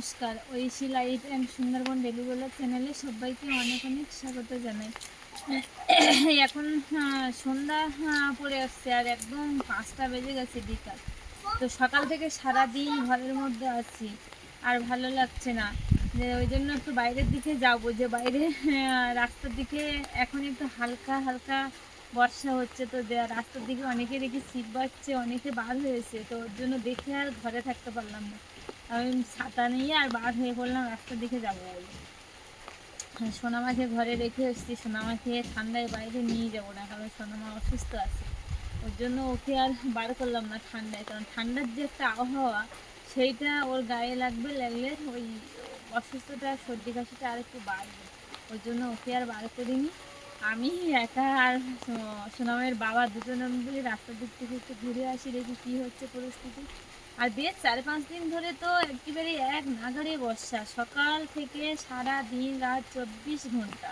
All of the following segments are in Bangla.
নমস্কার, Oishi life and Sundarban daily blog চ্যানেলে সবাইকে অনেক অনেক স্বাগত জানাই। এখন সন্ধ্যা পড়ে আসছে আর একদম 5টা বেজে গেছে বিকাল। তো সকাল থেকে সারা দিন ঘরের মধ্যে আছি আর ভালো লাগছে না, যে ওই জন্য একটু বাইরের দিকে যাবো, যে বাইরে রাস্তার দিকে এখন একটু হালকা হালকা বর্ষা হচ্ছে। তো রাস্তার দিকে অনেকে দেখি শীত বাড়ছে, অনেকে বার হয়েছে, তো ওর জন্য দেখে আর ঘরে থাকতে পারলাম না। আমি ছাতা নিয়ে আর বার হয়ে পড়লাম রাস্তার দিকে যাবো বলে। সোনামাকে ঘরে রেখে এসেছি, সোনামাকে ঠান্ডায় বাইরে নিয়ে যাবো না, কারণ সোনামা অসুস্থ আছে। ওর জন্য ওকে আর বার করলাম না ঠান্ডায়, কারণ ঠান্ডার যে একটা আবহাওয়া সেইটা ওর গায়ে লাগলে ওই অসুস্থতা সর্দি কাশিটা আর একটু বাড়বে। ওর জন্য ওকে আর বার করিনি। আমি একা আর সোনামের বাবা দুজনে মিলে রাস্তার দিক থেকে একটু ঘুরে আসি, দেখি কী হচ্ছে পরিস্থিতি। আর বেশ 4-5 দিন ধরে তো একেবারে এক নাগাড়ে বর্ষা, সকাল থেকে সারা দিন রাত 24 ঘন্টা,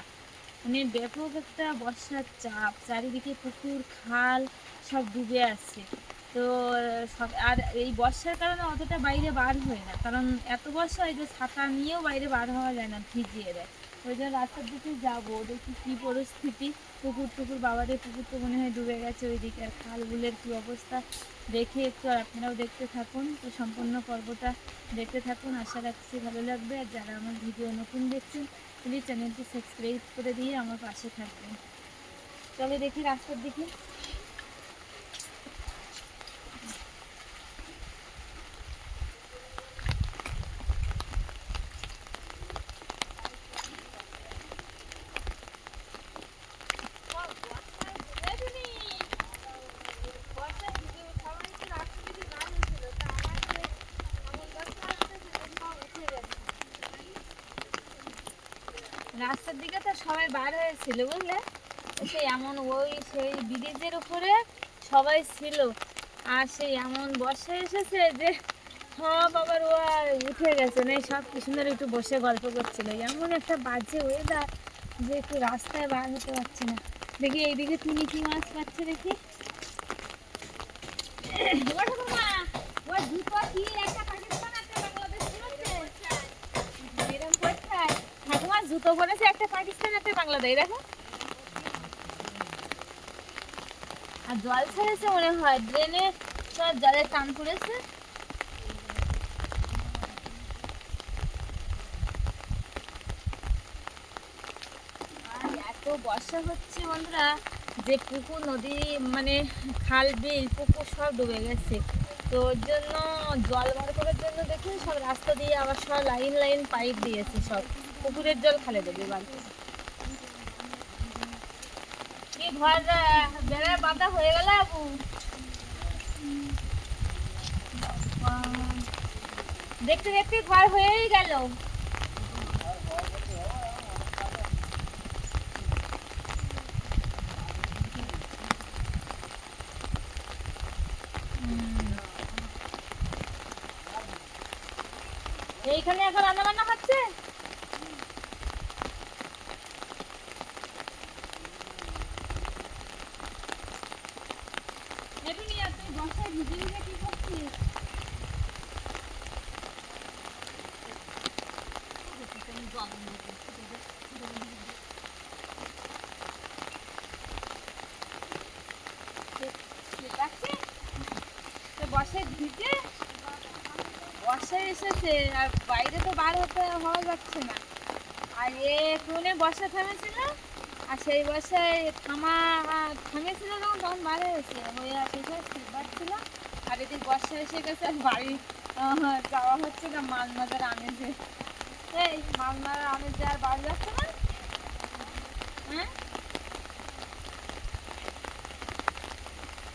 মানে ব্যাপক একটা বর্ষার চাপ। চারিদিকে পুকুর খাল সব ডুবে আছে। তো সব আর এই বর্ষার কারণে অতটা বাইরে বার হয় না, কারণ এত বর্ষা হয় যে ছাতা নিয়েও বাইরে বার হওয়া যায় না, ভিজিয়ে দেয়। ওই জন্য রাস্তার দিকে যাবো, দেখি কী পরিস্থিতি। পুকুর বাবারে পুকুর তো মনে হয় ডুবে গেছে ওইদিকে, আর খালগুলোর কী অবস্থা দেখে একটু আর আপনারাও দেখতে থাকুন। তো সম্পূর্ণ পর্বটা দেখতে থাকুন, আশা রাখছি ভালো লাগবে। আর যারা আমার ভিডিও নতুন দেখছেন প্লিজ চ্যানেলটি সাবস্ক্রাইব করে দিয়ে আমার পাশে থাকবেন। চলে দেখি রাস্তার দিকে। রাস্তার দিকে তো সবাই বার হয়েছিল বুঝলে, সেই এমন সেই ব্রিজের উপরে সবাই ছিল। আর সেই এমন বর্ষা এসেছে যে সব আবার ও আর উঠে গেছে না, সব কি সুন্দর একটু বসে গল্প করছিল। এমন একটা বাজে ওয়েদার যে একটু রাস্তায় বার হতে পারছে না। দেখি এইদিকে তুমি কি মাছ পাচ্ছে দেখি। ঠাকুমার জুতো পরেছে, একটা পাকিস্তান একটা বাংলাদেশ, দেখো। আর জল ছেড়েছে মনে হয়, ড্রেনে সব জলের টান পড়েছে। আর এত বর্ষা হচ্ছে বন্ধুরা, যে পুকুর নদী মানে খাল বিল পুকুর সব ডুবে গেছে। তো ওর জন্য জল বার করার জন্য দেখুন সব রাস্তা দিয়ে আবার সব লাইন লাইন পাইপ দিয়েছে, সব পুকুরের জল খালে দেবে বার করে। কি ঘর বেড়া বাঁধা হয়ে গেল আপু? দেখতে দেখতে ঘর হয়েই গেল। এইখানে এখন রান্না বান্না হচ্ছে। তুই বর্ষায় ভিজে ভিজে কি করছিস? বর্ষায় ভিজে বর্ষায় এসেছে আর বাইরে তো বার হওয়া যাচ্ছে না। আর এখানে বর্ষা থেমেছিল, আর সেই বর্ষায় থেমেছিল যখন তখন বার হয়েছে হয়ে আসে বাড়ছিল। আর এদিকে বর্ষা এসে গেছে আর বাড়ি যাওয়া হচ্ছে না মাছ মাজার আমেজে। এই মাছ মারার আমেজে আর বাড়ি যাচ্ছে না। হ্যাঁ,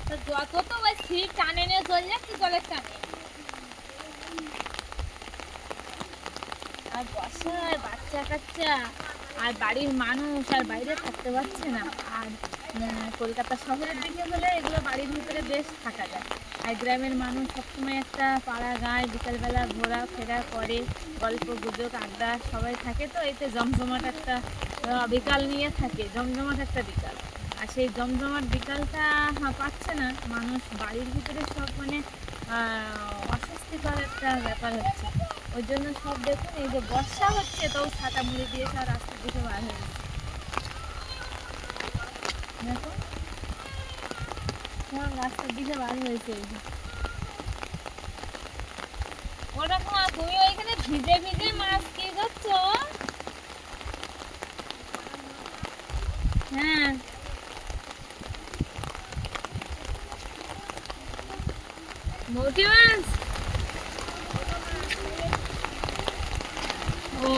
তো যত তো ওই ছিপ টানে নিয়ে চলে যাচ্ছে জলের টানে। আর বর্ষায় বাচ্চা কাচ্চা আর বাড়ির মানুষ আর বাইরে থাকতে পারছে না। আর কলকাতা শহরের দিকে হলে এগুলো বাড়ির ভিতরে বেশ থাকা যায়। আর গ্রামের মানুষ সবসময় একটা পাড়া গায়ে বিকালবেলা ঘোরাফেরা করে, গল্প গুজব আড্ডা সবাই থাকে। তো এতে জমজমাট একটা বিকাল নিয়ে থাকে, জমজমাট একটা বিকাল। আর সেই জমজমাট বিকালটা পাচ্ছে না মানুষ, বাড়ির ভিতরে সব মানে অস্বস্তিকর একটা ব্যাপার হচ্ছে। ওই জন্য সব দেখুন, এই যে বর্ষা হচ্ছে তাও ছাতা মুড়ি দিয়ে সব রাস্তার দিকে বার হয়ে গেছে। দেখুন সব রাস্তার দিকে বার হয়েছে। এই যে ওরকম, তুমি ওইখানে ভিজে ভিজে মাছ কি করছো? হ্যাঁ, মৌটি মাছ। ও,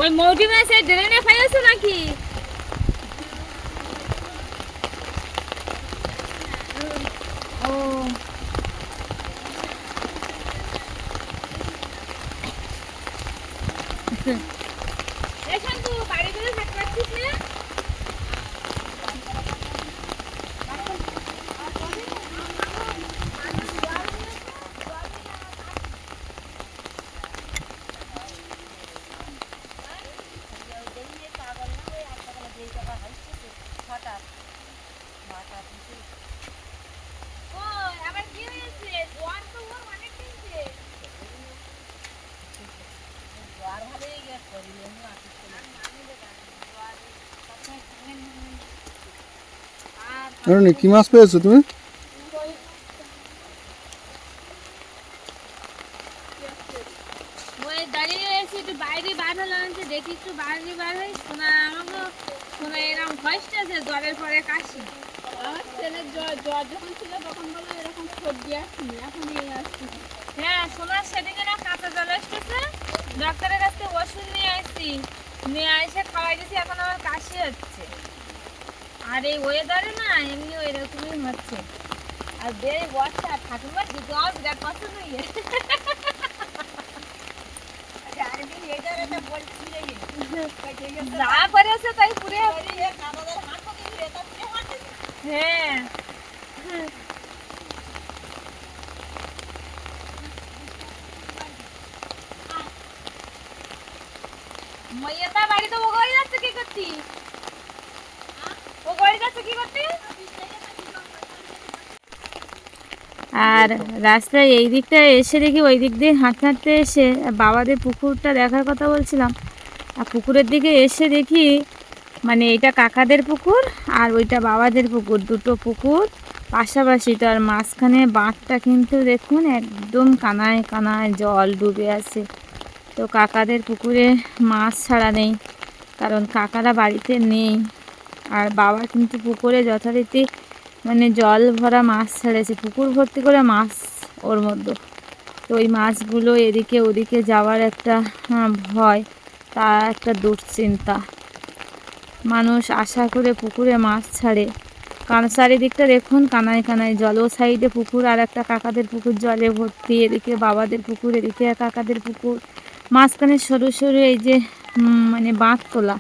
ওই মৌটি মাছের ড্রেনে ফাইছো নাকি? ও, এখন তো বাড়ি করে থাকতে পারছিস না? ওই আবার কি হয়েছে? জোয়ার তো ওর অনেক দিনছে। কি মাছ পেয়েছো তুমি? ওই দাঁড়িয়ে রয়েছে, একটু বাইরে বার হলাম, যে দেখি একটু বাইরে বার হই। শোনা আমাকে শোনা এরকম ভয়েসটা আছে, জ্বরের পরে কাশি। আমার ছেলের জ্বর যখন ছিল তখন বললো এরকম সর্দি আসছিনি, এখন এই আসছি। হ্যাঁ, শোনার সেদিকে না কাঁচা জল এসেছে, ডাক্তারের কাছ থেকে ওষুধ নিয়ে আসছি, নিয়ে এসে খাওয়াই দিয়েছি, এখন আমার কাশি হচ্ছে। আর এই ওয়েদারে না এমনি এরকমই হচ্ছে। আর বেড়ে বর্ষা, ঠাকুমার দিতে আমার বিরাট পছন্দ হয়ে যা করেছে তাই পুরে। হ্যাঁ, মাইয়াটা বাড়িতে ও গড়ি যাচ্ছে কি করতি? ও গড়ি যাচ্ছে কি করতি? আর রাস্তায় এই দিকটা এসে দেখি ওই দিক দিয়ে হাঁটতে হাঁটতে এসে বাবাদের পুকুরটা দেখার কথা বলছিলাম। আর পুকুরের দিকে এসে দেখি মানে এটা কাকাদের পুকুর আর ওইটা বাবাদের পুকুর, দুটো পুকুর পাশাপাশি। তো আর মাঝখানে বাঁধটা কিন্তু দেখুন একদম কানায় কানায় জল ডুবে আছে। তো কাকাদের পুকুরে মাছ ছাড়া নেই, কারণ কাকারা বাড়িতে নেই। আর বাবা কিন্তু পুকুরে যথারীতি মানে জল ভরা মাছ ছাড়েছে, পুকুর ভর্তি করে মাছ ওর মধ্যে। তো ওই মাছগুলো এদিকে ওদিকে যাওয়ার একটা ভয়, তা একটা দুশ্চিন্তা। মানুষ আশা করে পুকুরে মাছ ছাড়ে, কারণ চারিদিকটা দেখুন কানায় কানায় জল। ও সাইডে পুকুর, আর একটা কাকাদের পুকুর জলে ভর্তি, এদিকে বাবাদের পুকুর, এদিকে কাকাদের পুকুর, মাঝখানে সরু সরু এই যে মানে বাঁধ তোলা।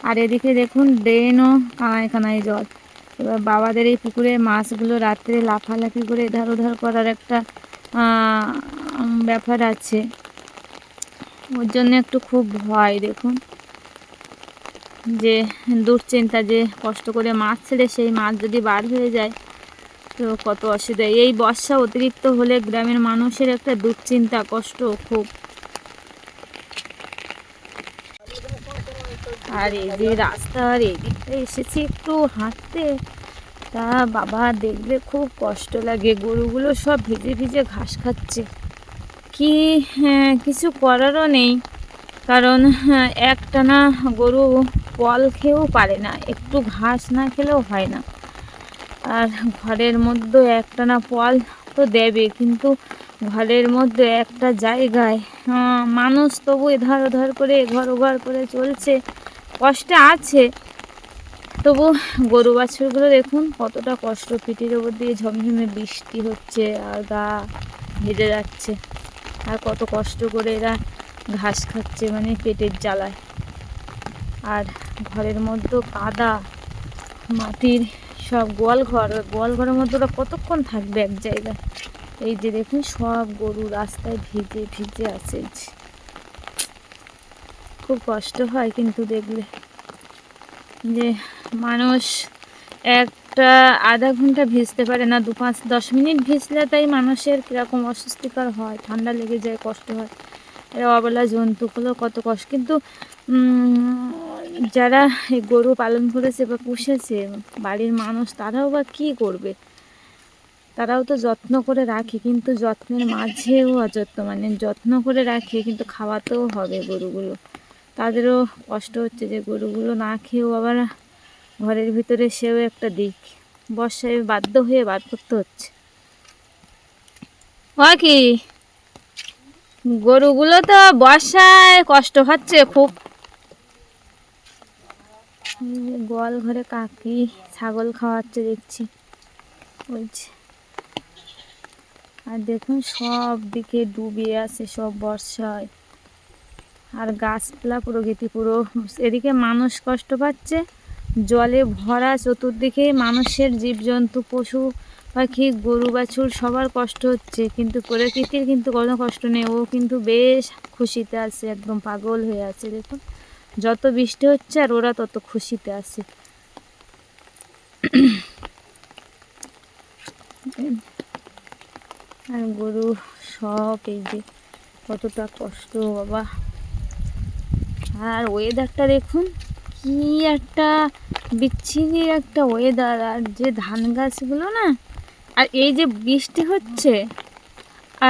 আর এদিকে দেখুন ড্রেনও কানায় কানায় জল। এবার বাবাদের এই পুকুরে মাছগুলো রাত্রে লাফালাফি করে এধার ওধার করার একটা ব্যাপার আছে, ওর জন্য একটু খুব ভয়। দেখুন যে দুশ্চিন্তা, যে কষ্ট করে মাছ ছেড়ে সেই মাছ যদি বার হয়ে যায় তো কত অসুবিধা। এই বর্ষা অতিরিক্ত হলে গ্রামের মানুষের একটা দুশ্চিন্তা, কষ্ট খুব। আর এই যে রাস্তার এই দিকটা এসেছি একটু হাঁটতে, তা বাবা দেখলে খুব কষ্ট লাগে। গরুগুলো সব ভিজে ভিজে ঘাস খাচ্ছে, কি কিছু করারও নেই, কারণ একটানা গরু ফল খেয়েও পারে না, একটু ঘাস না খেলেও হয় না। আর ঘরের মধ্যে একটানা ফল তো দেবে, কিন্তু ঘরের মধ্যে একটা জায়গায় মানুষ তবু এধার ওধার করে এঘর ওঘর করে চলছে, কষ্টে আছে। তবু গরু বাছুরগুলো দেখুন কতটা কষ্ট, পিঠের ওপর দিয়ে ঝমঝমে বৃষ্টি হচ্ছে আর গা ভিজে যাচ্ছে, আর কত কষ্ট করে এরা ঘাস খাচ্ছে মানে পেটের জ্বালায়। আর ঘরের মধ্যে কাদা মাটির সব গোয়াল ঘরের মধ্যে ওরা কতক্ষণ থাকবে এক জায়গায়। এই যে দেখুন সব গরু রাস্তায় ভিজে ভিজে আছে, খুব কষ্ট হয় কিন্তু দেখলে যে মানুষ একটা আধা ঘন্টা ভিজতে পারে না, 5-10 মিনিট ভিজলে তাই মানুষের কীরকম অস্বস্তিকর হয়, ঠান্ডা লেগে যায়, কষ্ট হয়। এরা অবলা জন্তুগুলো কত কষ্ট। কিন্তু যারা এই গরু পালন করেছে বা পুষেছে বাড়ির মানুষ, তারাও বা কী করবে, তারাও তো যত্ন করে রাখে, কিন্তু যত্নের মাঝেও অযত্ন, মানে যত্ন করে রাখে কিন্তু খাওয়াতেও হবে গরুগুলো। তাদেরও কষ্ট হচ্ছে যে গরুগুলো না খেয়েও আবার ঘরের ভিতরে, সেও একটা দিক। বর্ষায় বাধ্য হয়ে বার করতে হচ্ছে। ও কি গরুগুলো তো বর্ষায় কষ্ট হচ্ছে খুব। গোয়াল ঘরে কাকি ছাগল খাওয়াচ্ছে দেখছি, বলছে। আর দেখুন সব দিকে ডুবে আছে সব বর্ষায়। আর গাছপালা প্রকৃতি পুরো, এদিকে মানুষ কষ্ট পাচ্ছে, জলে ভরা চতুর্দিকে মানুষের, জীবজন্তু, পশু পাখি, গরু বাছুর সবার কষ্ট হচ্ছে, কিন্তু প্রকৃতির কিন্তু কোনো কষ্ট নেই। ও কিন্তু বেশ খুশিতে আছে, একদম পাগল হয়ে আছে। দেখুন যত বৃষ্টি হচ্ছে আর ওরা তত খুশিতে আছে। আর গরু সব এই যে কতটা কষ্ট বাবা। আর ওয়েদারটা দেখুন কি একটা বিচ্ছিরি একটা ওয়েদার। আর যে ধান গাছগুলো না, আর এই যে বৃষ্টি হচ্ছে,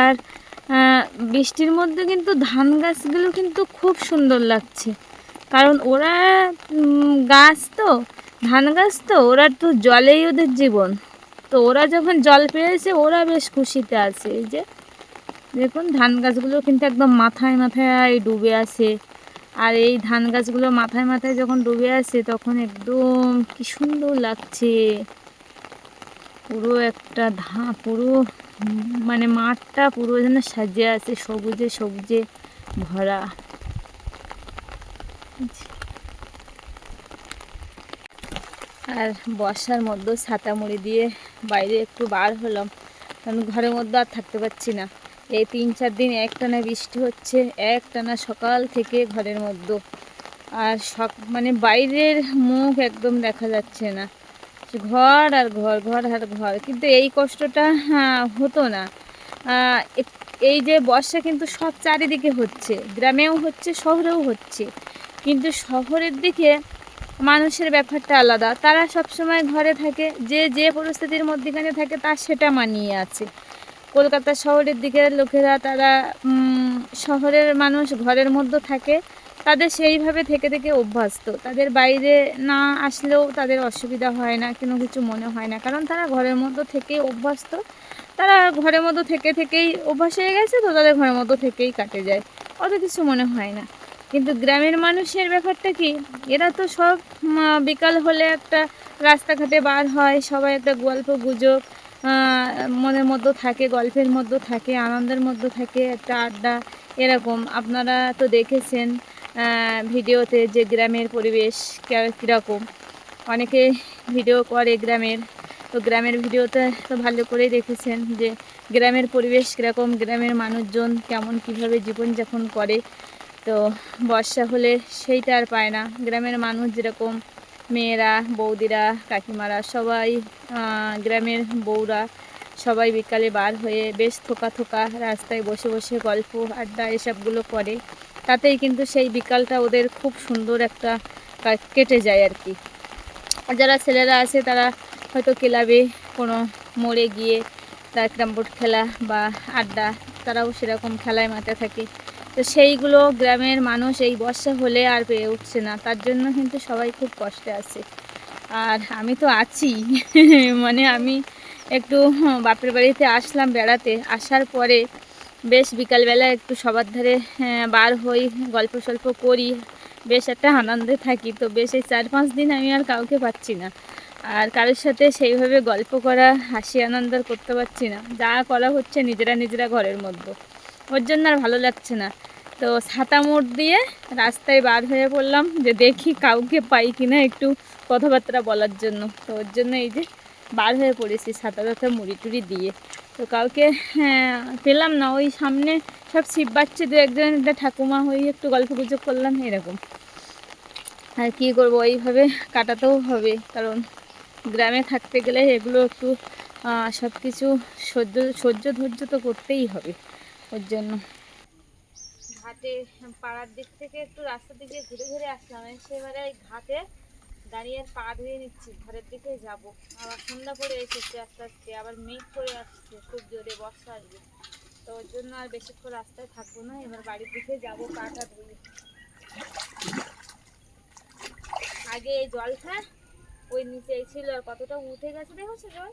আর বৃষ্টির মধ্যে কিন্তু ধান গাছগুলো কিন্তু খুব সুন্দর লাগছে। কারণ ওরা গাছ তো, ধান গাছ তো, ওরা তো জলেই ওদের জীবন। তো ওরা যখন জল পেয়েছে ওরা বেশ খুশিতে আছে। এই যে দেখুন ধান গাছগুলো কিন্তু একদম মাথায় মাথায় ডুবে আছে। আর এই ধান গাছগুলো মাথায় মাথায় যখন ডুবে আছে তখন একদম কি সুন্দর লাগছে। পুরো একটা পুরো মানে মাঠটা পুরো যেন সাজে আছে, সবুজে সবুজে ভরা। আর বর্ষার মধ্যে ছাতা মুড়ি দিয়ে বাইরে একটু বার হলাম, কারণ ঘরের মধ্যে আর থাকতে পারছি না। এই 3-4 দিন একটানা বৃষ্টি হচ্ছে, একটানা সকাল থেকে ঘরের মধ্যে। আর মানে বাইরের মুখ একদম দেখা যাচ্ছে না, ঘর আর ঘর, ঘর আর ঘর। কিন্তু এই কষ্টটা হতো না। এই যে বর্ষা কিন্তু সব চারিদিকে হচ্ছে, গ্রামেও হচ্ছে, শহরেও হচ্ছে। কিন্তু শহরের দিকে মানুষের ব্যাপারটা আলাদা, তারা সব সময় ঘরে থাকে, যে যে পরিস্থিতির মধ্যেখানে থাকে তার সেটা মানিয়ে আছে। কলকাতা শহরের দিকের লোকেরা, তারা শহরের মানুষ ঘরের মধ্যে থাকে, তাদের সেইভাবে থেকে থেকে অভ্যস্ত। তাদের বাইরে না আসলেও তাদের অসুবিধা হয় না, কোনো কিছু মনে হয় না, কারণ তারা ঘরের মধ্যে থেকে অভ্যস্ত। তারা ঘরের মধ্যে থেকে থেকেই অভ্যাস হয়ে গেছে, তো তাদের ঘরের মধ্যে থেকেই কাটে যায়, অত কিছু মনে হয় না। কিন্তু গ্রামের মানুষের ব্যাপারটা কি, এরা তো সব বিকাল হলে একটা রাস্তাঘাটে বার হয়, সবাই একটা গল্প গুজব মনের মধ্যে থাকে, গল্পের মধ্যে থাকে, আনন্দের মধ্যে থাকে, একটা আড্ডা এরকম। আপনারা তো দেখেছেন ভিডিওতে যে গ্রামের পরিবেশ কীরকম, অনেকে ভিডিও করে গ্রামের, তো গ্রামের ভিডিওতে তো ভালো করেই দেখেছেন যে গ্রামের পরিবেশ কীরকম, গ্রামের মানুষজন কেমন কীভাবে জীবনযাপন করে। তো বর্ষা হলে সেইটা আর পায় না। গ্রামের মানুষ যেরকম মেয়েরা, বৌদিরা, কাকিমারা, সবাই গ্রামের বউরা সবাই বিকালে বার হয়ে বেশ থোকা থোকা রাস্তায় বসে বসে গল্প আড্ডা এসবগুলো করে, তাতেই কিন্তু সেই বিকালটা ওদের খুব সুন্দর একটা কেটে যায় আর কি। আর যারা ছেলেরা আছে তারা হয়তো ক্লাবে কোনো মোড়ে গিয়ে তার ক্যারাম বোর্ড খেলা বা আড্ডা, তারাও সেরকম খেলায় মাঠে থাকে। তো সেইগুলো গ্রামের মানুষ এই বর্ষা হলে আর পেয়ে উঠছে না, তার জন্য কিন্তু সবাই খুব কষ্টে আছে। আর আমি তো আছি মানে আমি একটু বাপের বাড়িতে আসলাম বেড়াতে, আসার পরে বেশ বিকালবেলা একটু সবার ধারে বার হই, গল্প সল্প করি, বেশ একটা আনন্দে থাকি। তো বেশ এই 4-5 দিন আমি আর কাউকে পাচ্ছি না, আর কারোর সাথে সেইভাবে গল্প করা, হাসি আনন্দ করতে পারছি না। যা করা হচ্ছে নিজেরা নিজেরা ঘরের মধ্যে, ওর জন্য আর ভালো লাগছে না। তো ছাতা মোড় দিয়ে রাস্তায় বার হয়ে পড়লাম যে দেখি কাউকে পাই কিনা একটু কথাবার্তা বলার জন্য। তো ওর জন্য এই যে বার হয়ে পড়েছি ছাতা টাতা মুড়ি টুড়ি দিয়ে। তো কাউকে পেলাম না, ওই সামনে সব ছিপ বাচ্চে, দু একজন একটা ঠাকুমা হয়ে একটু গল্প গুজব করলাম এরকম। আর কী করবো, এইভাবে কাটাতেও হবে, কারণ গ্রামে থাকতে গেলে এগুলো একটু সব কিছু সহ্য ধৈর্য তো করতেই হবে। ওর জন্য ঘাটে পাড়ার দিক থেকে একটু রাস্তা দিকে ঘুরে ঘুরে আসলাম, সেবারে ঘাটে দাঁড়িয়ে পা ধুয়ে নিচ্ছি, ঘরের দিকে যাব। আবার সন্ধ্যা করে এসেছে আস্তে আস্তে, আবার মেঘ করে আসছে, খুব জোরে বর্ষা আসবে। তো ওর জন্য আর বেশিক্ষণ রাস্তায় থাকবো না, এবার বাড়ির দিকে যাবো পাটা ধুয়ে। আগে এই জলটা ওই নিচে ছিল, আর কতটা উঠে গেছে দেখেছো জল,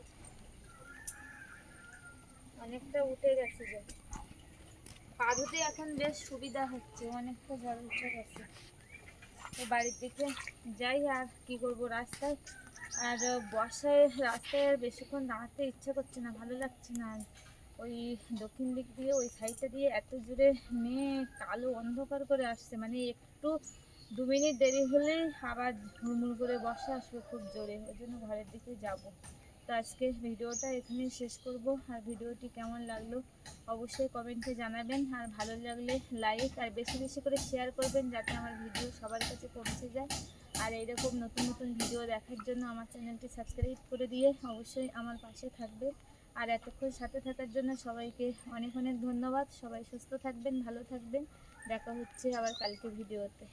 অনেকটা উঠে গেছে জল। পা ধুতে এখন বেশ সুবিধা হচ্ছে, অনেকটা জল উঠে গেছে। তো বাড়ির দিকে যাই, আর কি করব রাস্তায়, আর বর্ষায় রাস্তায় আর বেশিক্ষণ দাঁড়াতে ইচ্ছা করছে না, ভালো লাগছে না। আর ওই দক্ষিণ দিক দিয়ে ওই সাইডটা দিয়ে এত জোরে মেঘ কালো অন্ধকার করে আসছে, মানে একটু 2 মিনিট দেরি হলেই আবার হুড়মুড় করে বর্ষা আসবে খুব জোরে। ওই জন্য ঘরের দিকে যাব। তো আজকে ভিডিওটা এখানেই শেষ করব। আর ভিডিওটি কেমন লাগলো অবশ্যই কমেন্টে জানাবেন, আর ভালো লাগলে লাইক আর বেশি বেশি করে শেয়ার করবেন, যাতে আমার ভিডিও সবার কাছে পৌঁছে যায়। আর এইরকম নতুন নতুন ভিডিও দেখার জন্য আমার চ্যানেলটি সাবস্ক্রাইব করে দিয়ে অবশ্যই আমার পাশে থাকবেন। আর এতক্ষণ সাথে থাকার জন্য সবাইকে অনেক অনেক ধন্যবাদ। সবাই সুস্থ থাকবেন, ভালো থাকবেন। দেখা হচ্ছে আবার কালকে ভিডিওতে।